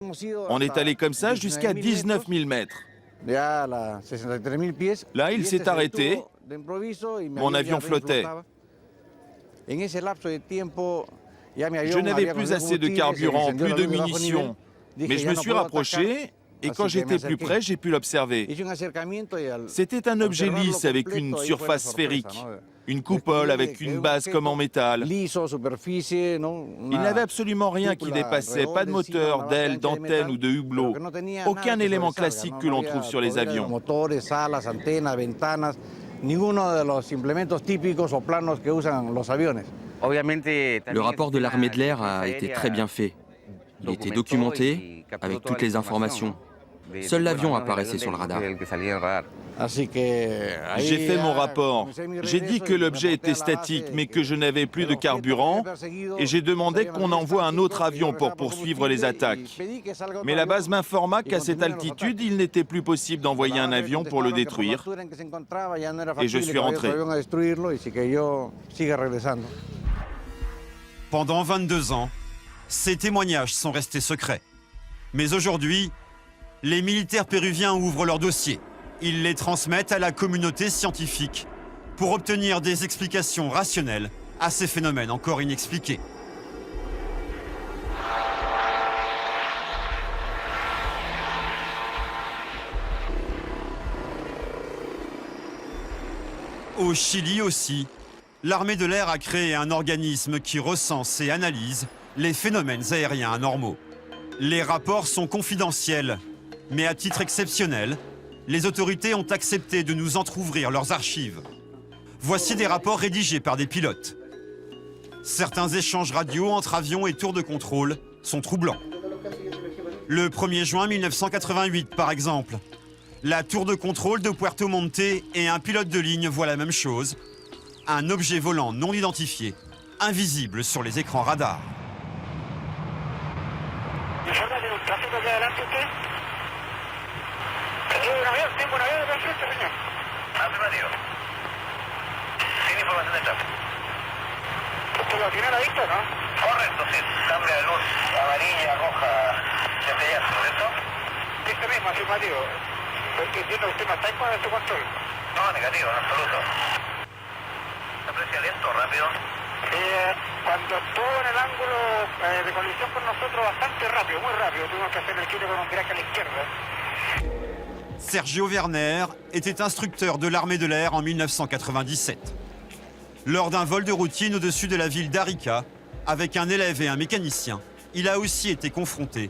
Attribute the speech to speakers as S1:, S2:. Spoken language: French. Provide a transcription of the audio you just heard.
S1: On est allé comme ça jusqu'à 19 000 mètres. Là, il s'est arrêté. Mon avion flottait. Je n'avais plus assez de carburant, plus de munitions. Mais je me suis rapproché et quand j'étais plus près, j'ai pu l'observer. C'était un objet lisse avec une surface sphérique, une coupole avec une base comme en métal. Il n'avait absolument rien qui dépassait, pas de moteur, d'aile, d'antenne ou de hublot. Aucun élément classique que l'on trouve sur les avions.
S2: Le rapport de l'armée de l'air a été très bien fait. Il était documenté avec toutes les informations. Seul l'avion apparaissait sur le radar.
S1: J'ai fait mon rapport. J'ai dit que l'objet était statique, mais que je n'avais plus de carburant. Et j'ai demandé qu'on envoie un autre avion pour poursuivre les attaques. Mais la base m'informa qu'à cette altitude, il n'était plus possible d'envoyer un avion pour le détruire. Et je suis rentré.
S3: Pendant 22 ans, ces témoignages sont restés secrets. Mais aujourd'hui, les militaires péruviens ouvrent leur dossier. Ils les transmettent à la communauté scientifique pour obtenir des explications rationnelles à ces phénomènes encore inexpliqués. Au Chili aussi, l'armée de l'air a créé un organisme qui recense et analyse les phénomènes aériens anormaux. Les rapports sont confidentiels, mais à titre exceptionnel, les autorités ont accepté de nous entrouvrir leurs archives. Voici des rapports rédigés par des pilotes. Certains échanges radio entre avions et tours de contrôle sont troublants. Le 1er juin 1988, par exemple, la tour de contrôle de Puerto Montt et un pilote de ligne voient la même chose. Un objet volant non identifié, invisible sur les écrans radars.
S4: Cuando estuvo en el ángulo de colisión con nosotros bastante rápido, muy rápido, tuvimos que hacer el quite con un viraje a la izquierda.
S3: Sergio Werner était instructeur de l'armée de l'air en 1997. Lors d'un vol de routine au-dessus de la ville d'Arica, avec un élève et un mécanicien, il a aussi été confronté